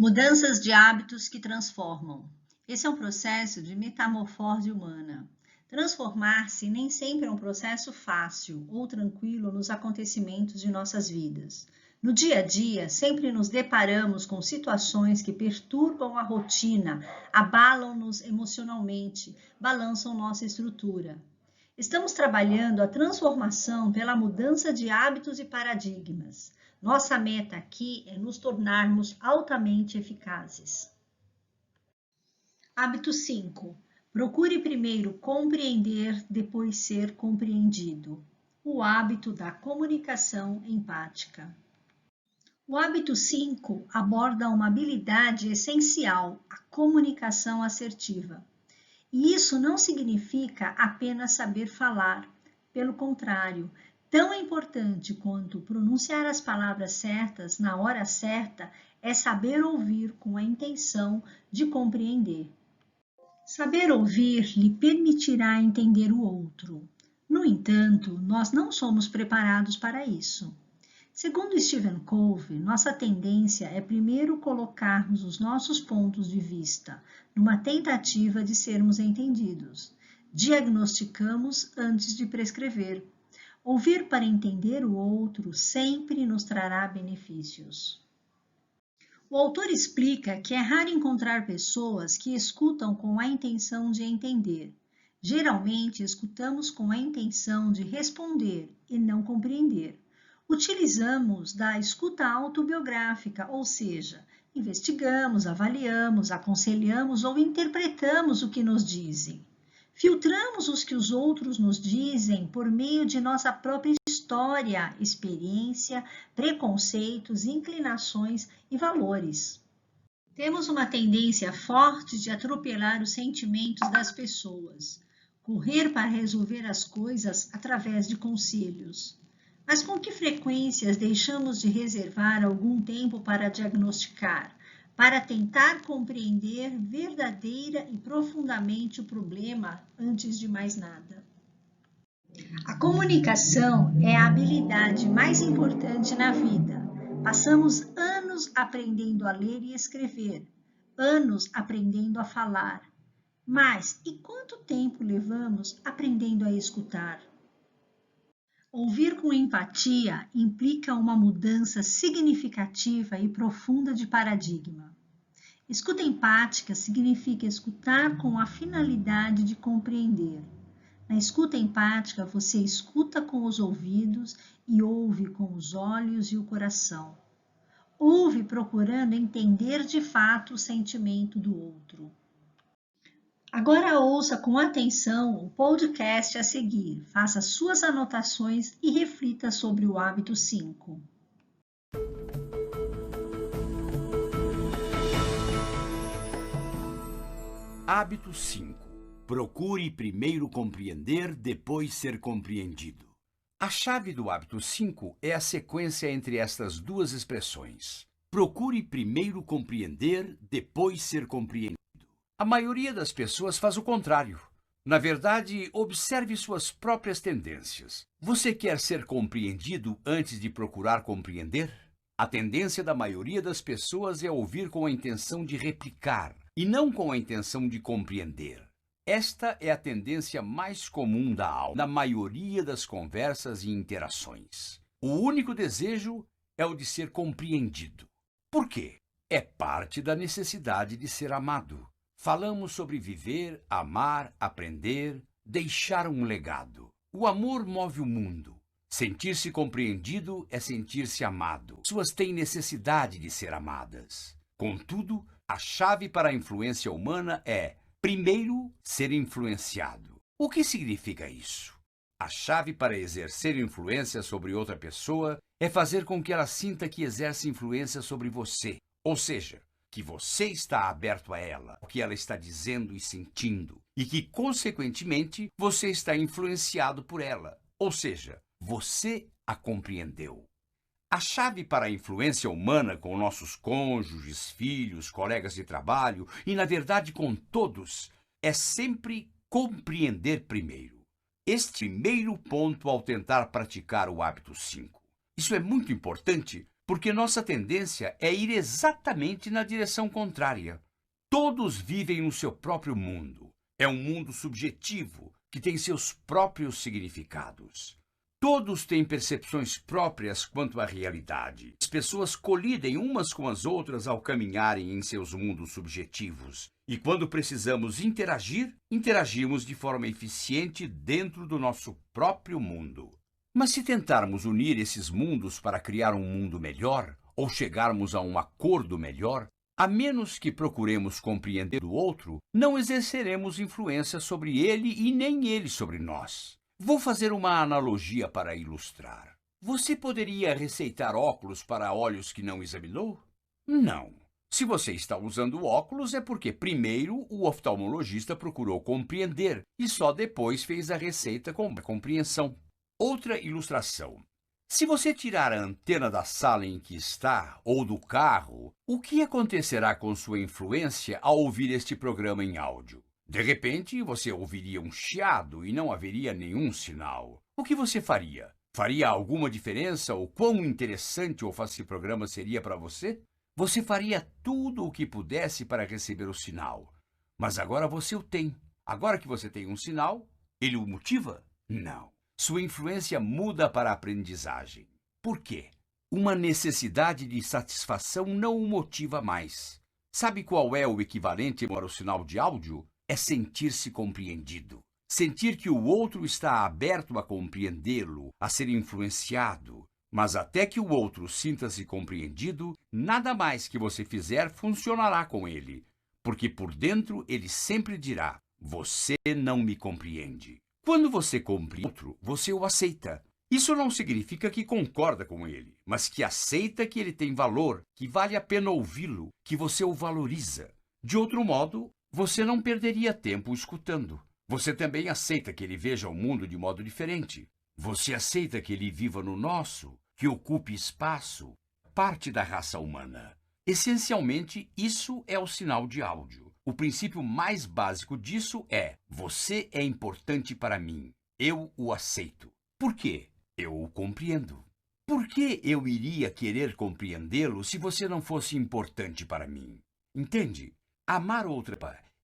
Mudanças de hábitos que transformam. Esse é um processo de metamorfose humana. Transformar-se nem sempre é um processo fácil ou tranquilo nos acontecimentos de nossas vidas. No dia a dia, sempre nos deparamos com situações que perturbam a rotina, abalam-nos emocionalmente, balançam nossa estrutura. Estamos trabalhando a transformação pela mudança de hábitos e paradigmas. Nossa meta aqui é nos tornarmos altamente eficazes. Hábito 5. Procure primeiro compreender, depois ser compreendido. O hábito da comunicação empática. O hábito 5 aborda uma habilidade essencial, a comunicação assertiva. E isso não significa apenas saber falar, pelo contrário, tão importante quanto pronunciar as palavras certas na hora certa é saber ouvir com a intenção de compreender. Saber ouvir lhe permitirá entender o outro. No entanto, nós não somos preparados para isso. Segundo Stephen Covey, nossa tendência é primeiro colocarmos os nossos pontos de vista, numa tentativa de sermos entendidos. Diagnosticamos antes de prescrever. Ouvir para entender o outro sempre nos trará benefícios. O autor explica que é raro encontrar pessoas que escutam com a intenção de entender. Geralmente, escutamos com a intenção de responder e não compreender. Utilizamos da escuta autobiográfica, ou seja, investigamos, avaliamos, aconselhamos ou interpretamos o que nos dizem. Filtramos os que os outros nos dizem por meio de nossa própria história, experiência, preconceitos, inclinações e valores. Temos uma tendência forte de atropelar os sentimentos das pessoas, correr para resolver as coisas através de conselhos. Mas com que frequências deixamos de reservar algum tempo para diagnosticar, para tentar compreender verdadeira e profundamente o problema antes de mais nada? A comunicação é a habilidade mais importante na vida. Passamos anos aprendendo a ler e escrever, anos aprendendo a falar. Mas e quanto tempo levamos aprendendo a escutar? Ouvir com empatia implica uma mudança significativa e profunda de paradigma. Escuta empática significa escutar com a finalidade de compreender. Na escuta empática, você escuta com os ouvidos e ouve com os olhos e o coração. Ouve procurando entender de fato o sentimento do outro. Agora ouça com atenção o podcast a seguir, faça suas anotações e reflita sobre o hábito 5. Hábito 5. Procure primeiro compreender, depois ser compreendido. A chave do hábito 5 é a sequência entre estas duas expressões. Procure primeiro compreender, depois ser compreendido. A maioria das pessoas faz o contrário. Na verdade, observe suas próprias tendências. Você quer ser compreendido antes de procurar compreender? A tendência da maioria das pessoas é ouvir com a intenção de replicar e não com a intenção de compreender. Esta é a tendência mais comum da alma, na maioria das conversas e interações. O único desejo é o de ser compreendido. Por quê? É parte da necessidade de ser amado. Falamos sobre viver, amar, aprender, deixar um legado. O amor move o mundo. Sentir-se compreendido é sentir-se amado. Pessoas têm necessidade de ser amadas. Contudo, a chave para a influência humana é, primeiro, ser influenciado. O que significa isso? A chave para exercer influência sobre outra pessoa é fazer com que ela sinta que exerce influência sobre você. Ou seja, que você está aberto a ela, o que ela está dizendo e sentindo, e que, consequentemente, você está influenciado por ela, ou seja, você a compreendeu. A chave para a influência humana com nossos cônjuges, filhos, colegas de trabalho e, na verdade, com todos, é sempre compreender primeiro. Este primeiro ponto ao tentar praticar o hábito 5. Isso é muito importante porque nossa tendência é ir exatamente na direção contrária. Todos vivem no seu próprio mundo. É um mundo subjetivo, que tem seus próprios significados. Todos têm percepções próprias quanto à realidade. As pessoas colidem umas com as outras ao caminharem em seus mundos subjetivos. E quando precisamos interagir, interagimos de forma eficiente dentro do nosso próprio mundo. Mas se tentarmos unir esses mundos para criar um mundo melhor, ou chegarmos a um acordo melhor, a menos que procuremos compreender o outro, não exerceremos influência sobre ele e nem ele sobre nós. Vou fazer uma analogia para ilustrar. Você poderia receitar óculos para olhos que não examinou? Não. Se você está usando óculos é porque primeiro o oftalmologista procurou compreender e só depois fez a receita com compreensão. Outra ilustração. Se você tirar a antena da sala em que está ou do carro, o que acontecerá com sua influência ao ouvir este programa em áudio? De repente, você ouviria um chiado e não haveria nenhum sinal. O que você faria? Faria alguma diferença ou quão interessante ou fácil esse programa seria para você? Você faria tudo o que pudesse para receber o sinal. Mas agora você o tem. Agora que você tem um sinal, ele o motiva? Não. Sua influência muda para a aprendizagem. Por quê? Uma necessidade de satisfação não o motiva mais. Sabe qual é o equivalente para o sinal de áudio? É sentir-se compreendido. Sentir que o outro está aberto a compreendê-lo, a ser influenciado. Mas até que o outro sinta-se compreendido, nada mais que você fizer funcionará com ele. Porque por dentro ele sempre dirá: você não me compreende. Quando você compreende o outro, você o aceita. Isso não significa que concorda com ele, mas que aceita que ele tem valor, que vale a pena ouvi-lo, que você o valoriza. De outro modo, você não perderia tempo escutando. Você também aceita que ele veja o mundo de modo diferente. Você aceita que ele viva no nosso, que ocupe espaço, parte da raça humana. Essencialmente, isso é o sinal de áudio. O princípio mais básico disso é: você é importante para mim. Eu o aceito. Por quê? Eu o compreendo. Por que eu iria querer compreendê-lo se você não fosse importante para mim? Entende? Amar outra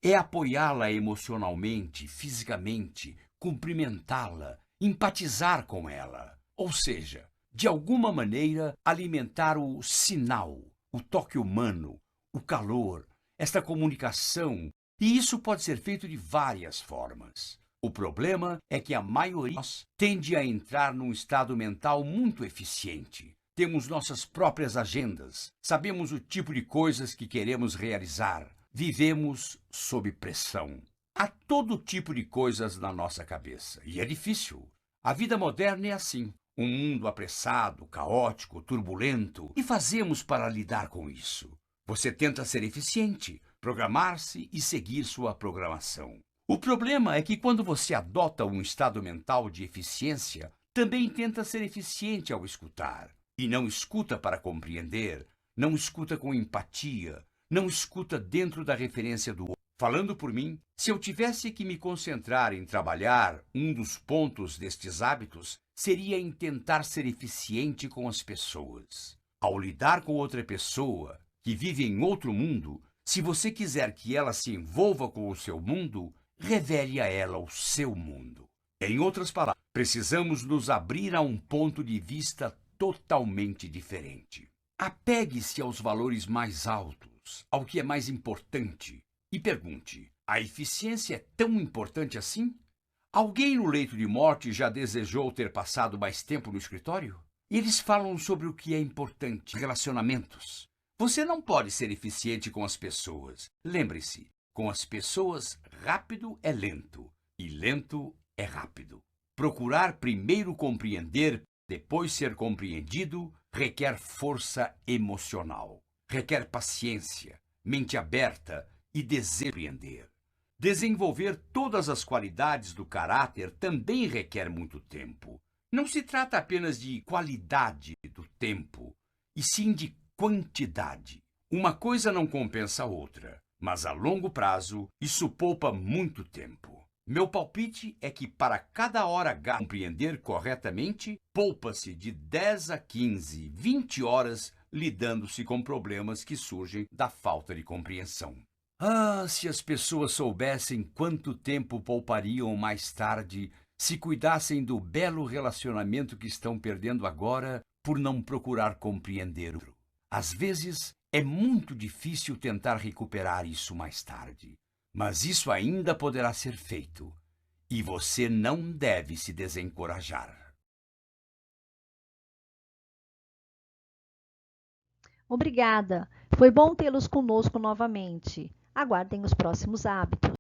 é apoiá-la emocionalmente, fisicamente, cumprimentá-la, empatizar com ela. Ou seja, de alguma maneira alimentar o sinal, o toque humano, o calor, esta comunicação, e isso pode ser feito de várias formas. O problema é que a maioria de nós tende a entrar num estado mental muito eficiente. Temos nossas próprias agendas, sabemos o tipo de coisas que queremos realizar, vivemos sob pressão. Há todo tipo de coisas na nossa cabeça, e é difícil. A vida moderna é assim, um mundo apressado, caótico, turbulento, e fazemos para lidar com isso? Você tenta ser eficiente, programar-se e seguir sua programação. O problema é que quando você adota um estado mental de eficiência, também tenta ser eficiente ao escutar. E não escuta para compreender, não escuta com empatia, não escuta dentro da referência do outro. Falando por mim, se eu tivesse que me concentrar em trabalhar, um dos pontos destes hábitos seria em tentar ser eficiente com as pessoas. Ao lidar com outra pessoa que vive em outro mundo, se você quiser que ela se envolva com o seu mundo, revele a ela o seu mundo. Em outras palavras, precisamos nos abrir a um ponto de vista totalmente diferente. Apegue-se aos valores mais altos, ao que é mais importante, e pergunte: a eficiência é tão importante assim? Alguém no leito de morte já desejou ter passado mais tempo no escritório? Eles falam sobre o que é importante: relacionamentos. Você não pode ser eficiente com as pessoas. Lembre-se, com as pessoas, rápido é lento e lento é rápido. Procurar primeiro compreender, depois ser compreendido, requer força emocional. Requer paciência, mente aberta e desejo de compreender. Desenvolver todas as qualidades do caráter também requer muito tempo. Não se trata apenas de qualidade do tempo, e sim de quantidade. Uma coisa não compensa a outra, mas a longo prazo isso poupa muito tempo. Meu palpite é que para cada hora compreender corretamente, poupa-se de 10 a 15, 20 horas lidando-se com problemas que surgem da falta de compreensão. Ah, se as pessoas soubessem quanto tempo poupariam mais tarde se cuidassem do belo relacionamento que estão perdendo agora por não procurar compreender. Às vezes, é muito difícil tentar recuperar isso mais tarde, mas isso ainda poderá ser feito, e você não deve se desencorajar. Obrigada. Foi bom tê-los conosco novamente. Aguardem os próximos hábitos.